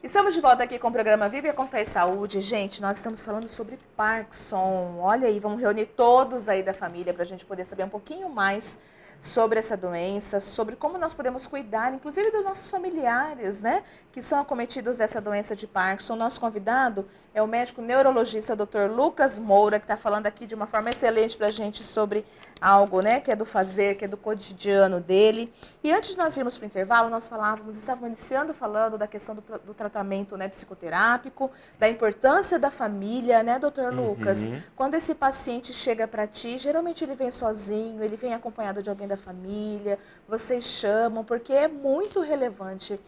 Estamos de volta aqui com o programa Vive com Fé e Saúde. Gente, nós estamos falando sobre Parkinson. Olha aí, vamos reunir todos aí da família para a gente poder saber um pouquinho mais sobre essa doença, sobre como nós podemos cuidar, inclusive dos nossos familiares, né, que são acometidos dessa doença de Parkinson. Nosso convidado é o médico neurologista Dr. Lucas Moura, que está falando aqui de uma forma excelente para a gente sobre algo, né, que é do fazer, que é do cotidiano dele. E antes de nós irmos para o intervalo, nós estávamos iniciando falando da questão do tratamento, né, psicoterápico, da importância da família, né, doutor Lucas? Quando esse paciente chega para ti, geralmente ele vem sozinho, ele vem acompanhado de alguém da família, vocês chamam, porque é muito relevante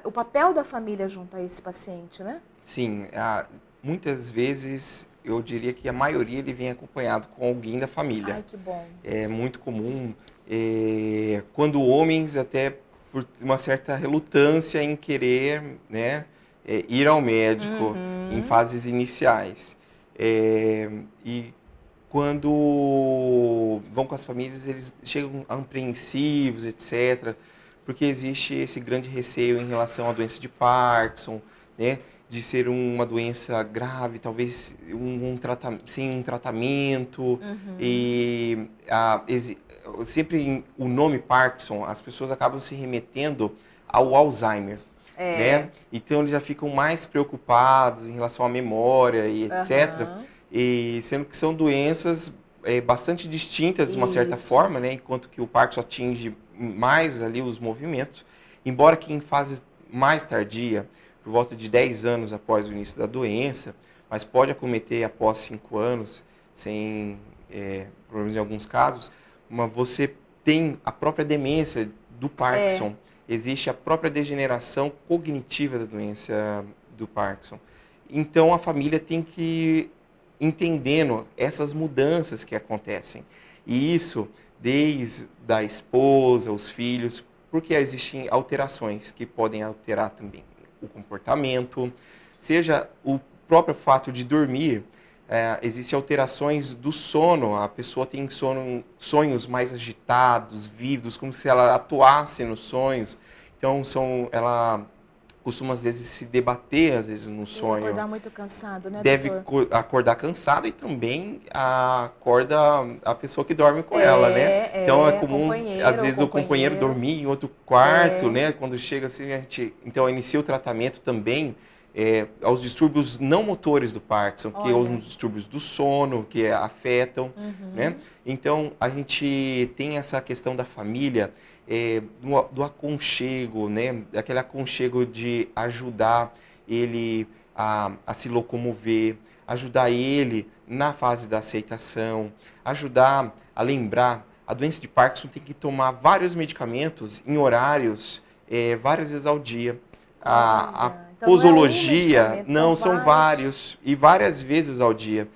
o papel da família junto a esse paciente, né? Sim, muitas vezes eu diria que a maioria ele vem acompanhado com alguém da família. Ai, que bom. É muito comum, quando homens até por uma certa relutância em querer, né, ir ao médico em fases iniciais. E quando vão com as famílias, eles chegam apreensivos, etc., porque existe esse grande receio em relação à doença de Parkinson, né, de ser uma doença grave, talvez sem um tratamento. E sempre o nome Parkinson, as pessoas acabam se remetendo ao Alzheimer. Né? Então eles já ficam mais preocupados em relação à memória e etc., e sendo que são doenças bastante distintas de uma certa forma, né? Enquanto que o Parkinson atinge mais ali os movimentos, embora que em fase mais tardia, por volta de 10 anos após o início da doença, mas pode acometer após 5 anos, sem problemas em alguns casos, mas você tem a própria demência do Parkinson, existe a própria degeneração cognitiva da doença do Parkinson. Então a família tem que entendendo essas mudanças que acontecem. E isso desde a esposa, os filhos, porque existem alterações que podem alterar também o comportamento, seja o próprio fato de dormir, existem alterações do sono, a pessoa tem sonhos mais agitados, vívidos, como se ela atuasse nos sonhos. Então ela costuma às vezes se debater às vezes no sonho. Deve acordar muito cansado, né, Deve acordar cansado e também acorda a pessoa que dorme com ela, né? Então é comum às vezes o companheiro dormir em outro quarto, né? Quando chega assim, então inicia o tratamento também aos distúrbios não motores do Parkinson, que são os distúrbios do sono, que afetam, né? Então a gente tem essa questão da família, do aconchego, né? Aquele aconchego de ajudar ele a se locomover, ajudar ele na fase da aceitação, ajudar a lembrar. A doença de Parkinson tem que tomar vários medicamentos em horários, várias vezes ao dia. A então posologia, não, são vários, e várias vezes ao dia.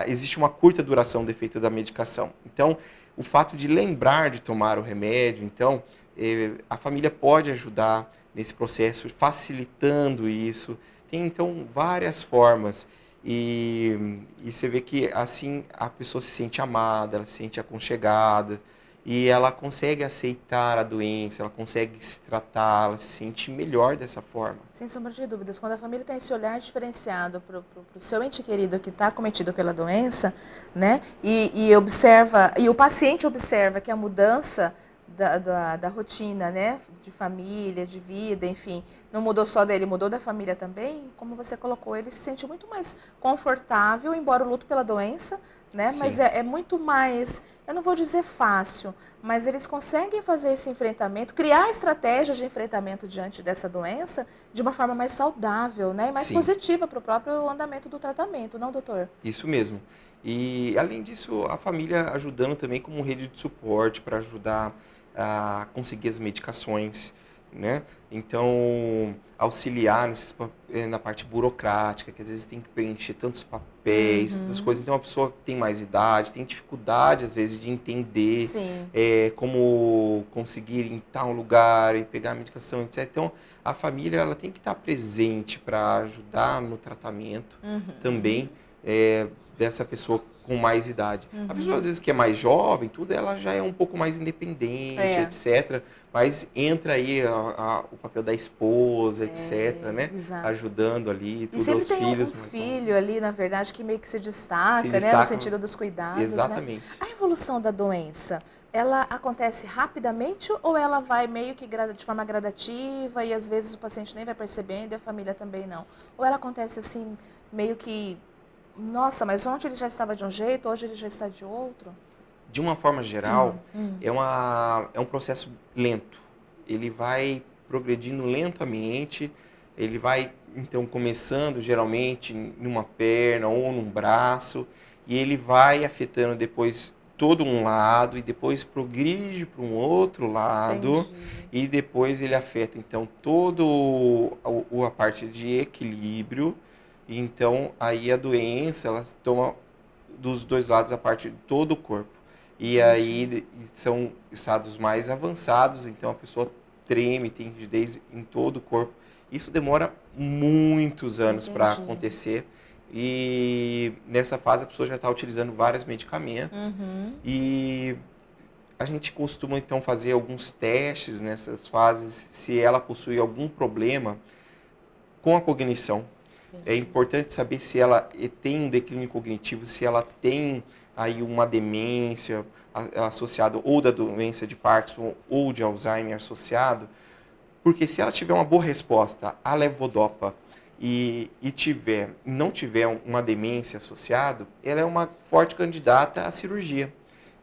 Existe uma curta duração do efeito da medicação. Então, o fato de lembrar de tomar o remédio, então, a família pode ajudar nesse processo, facilitando isso. Tem, então, várias formas. E você vê que, assim, a pessoa se sente amada, ela se sente aconchegada, e ela consegue aceitar a doença, ela consegue se tratar, ela se sente melhor dessa forma. Sem sombra de dúvidas, quando a família tem esse olhar diferenciado para o seu ente querido que está acometido pela doença, né, e o paciente observa que a mudança da rotina, né, de família, de vida, enfim, não mudou só dele, mudou da família também, como você colocou, ele se sente muito mais confortável, embora o luto pela doença, né, mas é muito mais, eu não vou dizer fácil, mas eles conseguem fazer esse enfrentamento, criar estratégias de enfrentamento diante dessa doença de uma forma mais saudável, né, e mais positiva para o próprio andamento do tratamento, não, doutor? Isso mesmo. E, além disso, a família ajudando também como rede de suporte para ajudar a conseguir as medicações, né? Então, auxiliar na parte burocrática, que às vezes tem que preencher tantos papéis, tantas coisas. Então, a pessoa que tem mais idade, tem dificuldade, às vezes, de entender como conseguir ir em tal lugar e pegar a medicação, etc. Então, a família ela tem que estar presente para ajudar no tratamento também dessa pessoa com mais idade. A pessoa, às vezes, que é mais jovem, tudo, ela já é um pouco mais independente, etc. Mas entra aí o papel da esposa, etc., né? Exato. Ajudando ali, tudo, E sempre aos tem filhos. um filho ali, na verdade, que meio que se destaca, Se né? destaca, No sentido dos cuidados, exatamente. né? A evolução da doença, ela acontece rapidamente ou ela vai meio que de forma gradativa e às vezes o paciente nem vai percebendo e a família também não? Ou ela acontece assim, meio que, nossa, mas ontem ele já estava de um jeito, hoje ele já está de outro? De uma forma geral, é um processo lento. Ele vai progredindo lentamente, ele vai, então, começando geralmente numa perna ou num braço, e ele vai afetando depois todo um lado, e depois progride para um outro lado, e depois ele afeta, então, todo a parte de equilíbrio. Então, aí a doença, ela toma dos dois lados a parte de todo o corpo. E aí são estados mais avançados, então a pessoa treme, tem rigidez em todo o corpo. Isso demora muitos anos para acontecer. E nessa fase a pessoa já está utilizando vários medicamentos. E a gente costuma então fazer alguns testes nessas fases, se ela possui algum problema com a cognição. É importante saber se ela tem um declínio cognitivo, se ela tem aí uma demência associada ou da doença de Parkinson ou de Alzheimer associado, porque se ela tiver uma boa resposta à levodopa e não tiver uma demência associada, ela é uma forte candidata à cirurgia.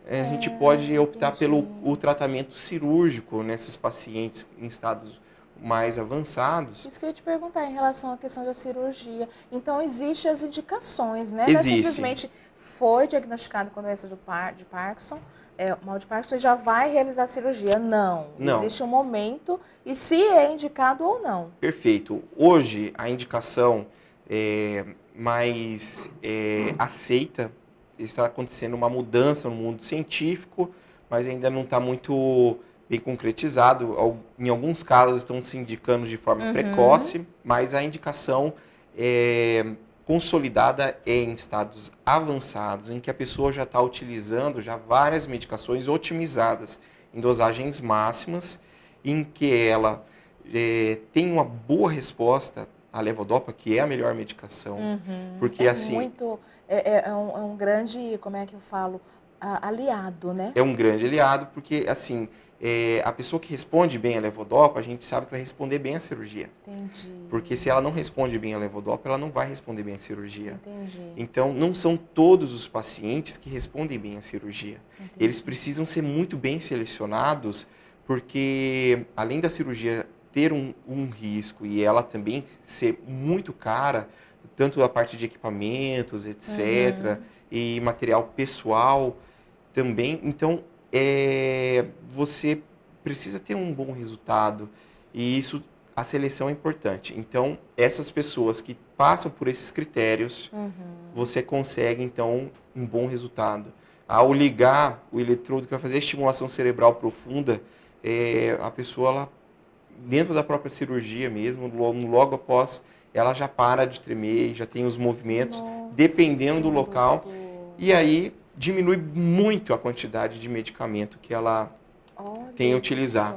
A gente pode optar pelo tratamento cirúrgico nesses pacientes em estados mais avançados. Isso que eu ia te perguntar em relação à questão da cirurgia. Então, existem as indicações, né? Existe. Não é simplesmente foi diagnosticado com doença de Parkinson, mal de Parkinson, já vai realizar a cirurgia. Não. Existe um momento e se é indicado ou não. Perfeito. Hoje, a indicação mais aceita, está acontecendo uma mudança no mundo científico, mas ainda não está muito bem concretizado. Em alguns casos estão se indicando de forma precoce, mas a indicação consolidada é em estados avançados, em que a pessoa já está utilizando já várias medicações otimizadas em dosagens máximas, em que ela tem uma boa resposta à levodopa, que é a melhor medicação, porque assim... É um grande, como é que eu falo, aliado, né? É um grande aliado, porque assim, a pessoa que responde bem à levodopa, a gente sabe que vai responder bem à cirurgia. Entendi. Porque se ela não responde bem à levodopa, ela não vai responder bem à cirurgia. Entendi. Então, não são todos os pacientes que respondem bem à cirurgia. Entendi. Eles precisam ser muito bem selecionados, porque além da cirurgia ter um risco e ela também ser muito cara, tanto a parte de equipamentos, etc., e material pessoal também. Então, você precisa ter um bom resultado e a seleção é importante. Então, essas pessoas que passam por esses critérios, você consegue, então, um bom resultado. Ao ligar o eletrodo que vai fazer a estimulação cerebral profunda, a pessoa, ela, dentro da própria cirurgia mesmo, logo após, ela já para de tremer, já tem os movimentos, dependendo do local. E aí, diminui muito a quantidade de medicamento que ela tem a utilizar.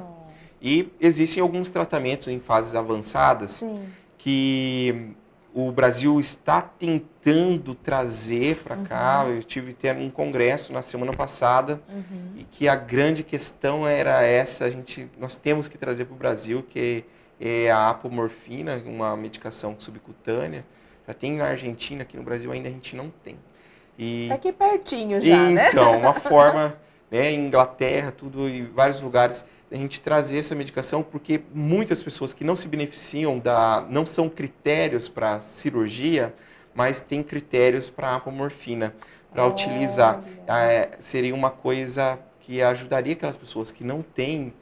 E existem alguns tratamentos em fases avançadas que o Brasil está tentando trazer para cá. Eu tive até um congresso na semana passada e que a grande questão era essa: nós temos que trazer para o Brasil, que é a apomorfina, uma medicação subcutânea. Já tem na Argentina, aqui no Brasil ainda a gente não tem. Está aqui pertinho já, né? Então, uma forma, né, em Inglaterra, tudo, em vários lugares, a gente trazer essa medicação, porque muitas pessoas que não se beneficiam não são critérios para cirurgia, mas tem critérios para apomorfina, para utilizar. Seria uma coisa que ajudaria aquelas pessoas que não têm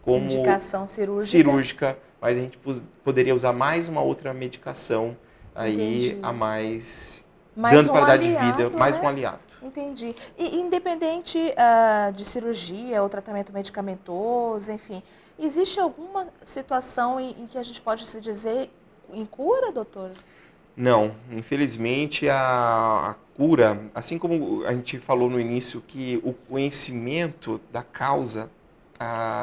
como indicação cirúrgica, mas a gente poderia usar mais uma outra medicação aí a mais, dando qualidade de vida, mais um aliado. Entendi. E independente de cirurgia ou tratamento medicamentoso, enfim, existe alguma situação em que a gente pode se dizer em cura, doutor? Não, infelizmente a cura, assim como a gente falou no início que o conhecimento da causa,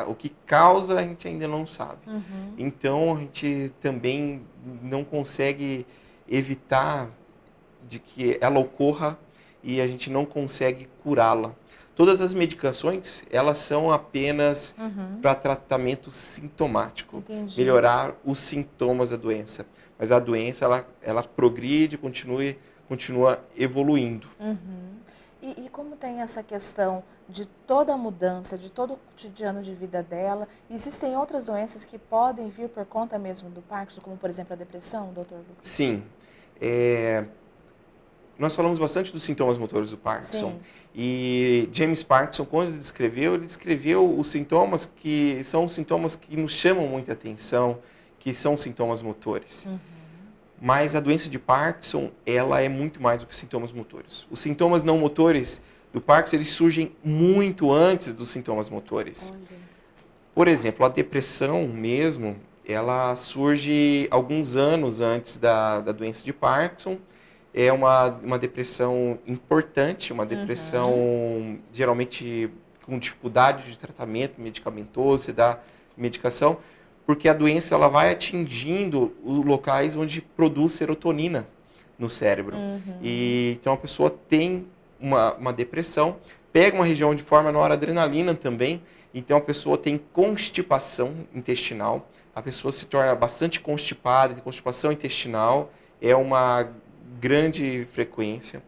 o que causa a gente ainda não sabe. Uhum. Então a gente também não consegue evitar de que ela ocorra e a gente não consegue curá-la. Todas as medicações, elas são apenas Uhum. para tratamento sintomático, Entendi. melhorar os sintomas da doença. Mas a doença, ela progride, continua evoluindo. Uhum. E como tem essa questão de toda a mudança, de todo o cotidiano de vida dela, existem outras doenças que podem vir por conta mesmo do Parkinson, como por exemplo a depressão, doutor Lucas? Sim, nós falamos bastante dos sintomas motores do Parkinson. Sim. E James Parkinson, quando ele descreveu os sintomas que são sintomas que nos chamam muita atenção, que são sintomas motores. Uhum. Mas a doença de Parkinson, ela é muito mais do que sintomas motores. Os sintomas não motores do Parkinson, eles surgem muito antes dos sintomas motores. Olha. Por exemplo, a depressão mesmo, ela surge alguns anos antes da doença de Parkinson. É uma depressão importante, uma Uhum. depressão geralmente com dificuldade de tratamento medicamentoso, você dá medicação, porque a doença ela vai atingindo os locais onde produz serotonina no cérebro. Uhum. E então a pessoa tem uma depressão, pega uma região de forma noradrenalina também, então a pessoa tem constipação intestinal, a pessoa se torna bastante constipada, tem constipação intestinal, é uma grande frequência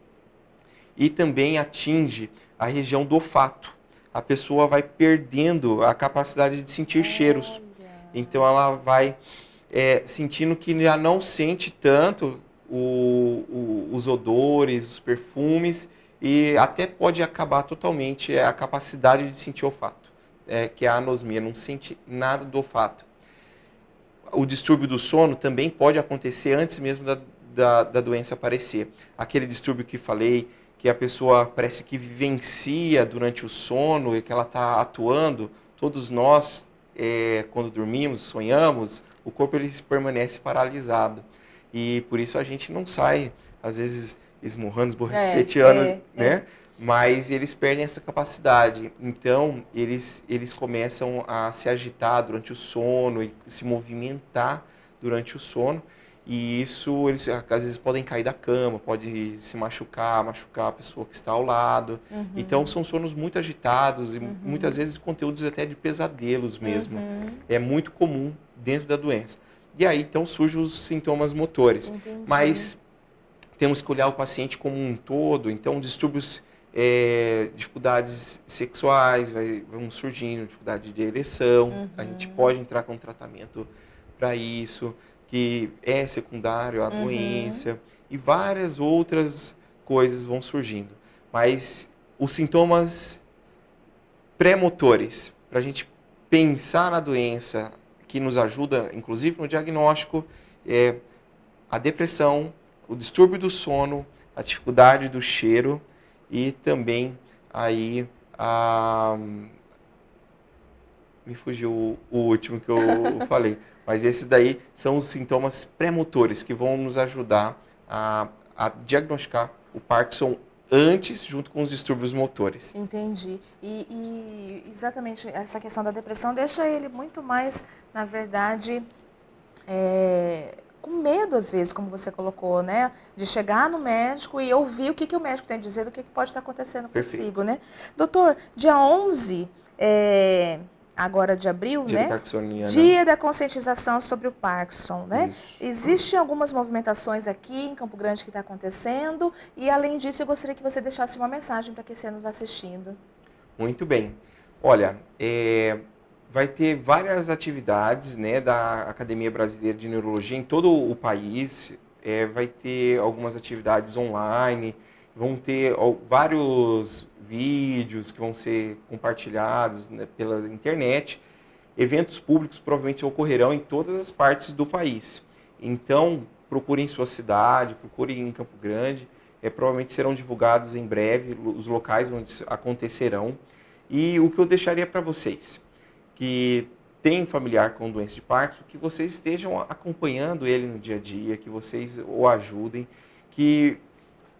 e também atinge a região do olfato. A pessoa vai perdendo a capacidade de sentir cheiros. Olha. Então ela vai sentindo que já não sente tanto os odores, os perfumes e até pode acabar totalmente a capacidade de sentir olfato, que é a anosmia, não sente nada do olfato. O distúrbio do sono também pode acontecer antes mesmo da doença aparecer. Aquele distúrbio que falei, que a pessoa parece que vivencia durante o sono e que ela está atuando, todos nós, quando dormimos, sonhamos, o corpo ele permanece paralisado. E por isso a gente não sai, às vezes, esmurrando, esborrifeteando, É. né? Mas eles perdem essa capacidade. Então, eles começam a se agitar durante o sono e se movimentar durante o sono. E isso, eles às vezes podem cair da cama, pode se machucar a pessoa que está ao lado. Então, Uhum. são sonos muito agitados e muitas Uhum. vezes conteúdos até de pesadelos mesmo. Uhum. É muito comum dentro da doença. E aí, então, surgem os sintomas motores. Entendi. Mas temos que olhar o paciente como um todo, então distúrbios, dificuldades sexuais vão surgindo, dificuldade de ereção, a gente Uhum. pode entrar com tratamento para isso, que é secundário à Uhum. doença, e várias outras coisas vão surgindo. Mas os sintomas pré-motores, para a gente pensar na doença, que nos ajuda, inclusive no diagnóstico, é a depressão, o distúrbio do sono, a dificuldade do cheiro e também aí me fugiu o último que eu falei, mas esses daí são os sintomas pré-motores que vão nos ajudar a diagnosticar o Parkinson antes, junto com os distúrbios motores. Entendi. E exatamente essa questão da depressão deixa ele muito mais, na verdade, com medo às vezes, como você colocou, né? De chegar no médico e ouvir o que o médico tem a dizer do que pode estar acontecendo consigo, Perfeito. né? Doutor, dia 11, agora de abril, Dia da né? Parkinsoniana. Dia da conscientização sobre o Parkinson, né? Isso. Existem algumas movimentações aqui em Campo Grande que está acontecendo e, além disso, eu gostaria que você deixasse uma mensagem para quem está nos assistindo. Muito bem. Olha, vai ter várias atividades, né, da Academia Brasileira de Neurologia em todo o país. Vai ter algumas atividades online, vão ter vários vídeos que vão ser compartilhados, né, pela internet. Eventos públicos provavelmente ocorrerão em todas as partes do país. Então, procure em sua cidade, procure em Campo Grande. Provavelmente serão divulgados em breve os locais onde acontecerão. E o que eu deixaria para vocês, que tem familiar com doença de Parkinson, que vocês estejam acompanhando ele no dia a dia, que vocês o ajudem, que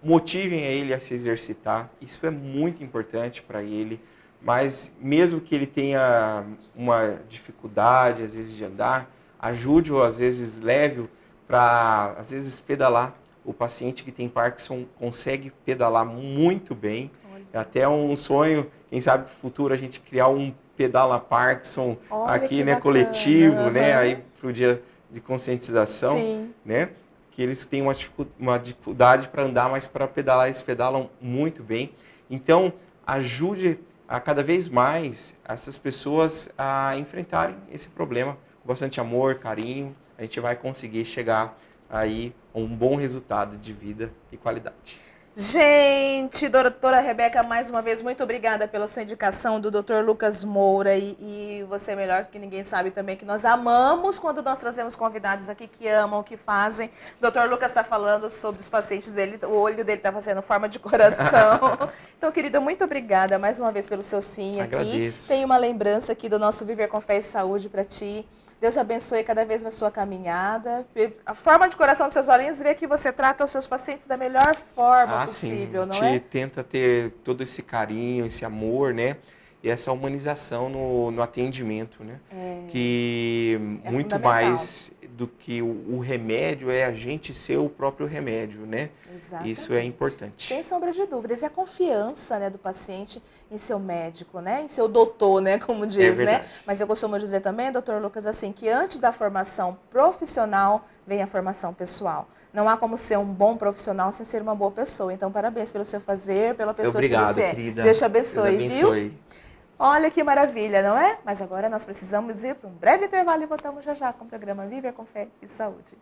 motivem a ele a se exercitar. Isso é muito importante para ele, mas mesmo que ele tenha uma dificuldade, às vezes, de andar, ajude-o, às vezes, leve-o para, às vezes, pedalar. O paciente que tem Parkinson consegue pedalar muito bem. É até um sonho, quem sabe no futuro a gente criar um Pedala Parkinson aqui, né, coletivo, né, aí pro dia de conscientização, Sim. né, que eles têm uma dificuldade para andar, mas para pedalar eles pedalam muito bem. Então, ajude a cada vez mais essas pessoas a enfrentarem esse problema com bastante amor, carinho. A gente vai conseguir chegar aí a um bom resultado de vida e qualidade. Gente, doutora Rebeca, mais uma vez, muito obrigada pela sua indicação do Dr. Lucas Moura. E você é melhor que ninguém sabe também que nós amamos quando nós trazemos convidados aqui que amam, que fazem. O Dr. Lucas está falando sobre os pacientes dele, o olho dele está fazendo forma de coração. Então, querida, muito obrigada mais uma vez pelo seu sim aqui. Agradeço. Tem uma lembrança aqui do nosso Viver com Fé e Saúde para ti. Deus abençoe cada vez mais sua caminhada. A forma de coração dos seus olhinhos vê que você trata os seus pacientes da melhor forma possível, sim. não é? A gente tenta ter todo esse carinho, esse amor, né? E essa humanização no atendimento, né? Que muito mais do que o remédio é a gente ser o próprio remédio, né? Exatamente. Isso é importante. Sem sombra de dúvidas. E a confiança, né, do paciente em seu médico, né? Em seu doutor, né? Como diz, né? Mas eu costumo dizer também, doutor Lucas, assim, que antes da formação profissional vem a formação pessoal. Não há como ser um bom profissional sem ser uma boa pessoa. Então, parabéns pelo seu fazer, pela pessoa que você é. Querida. Deus te abençoe, Deus abençoe. Viu? Olha que maravilha, não é? Mas agora nós precisamos ir para um breve intervalo e voltamos já já com o programa Viver com Fé e Saúde.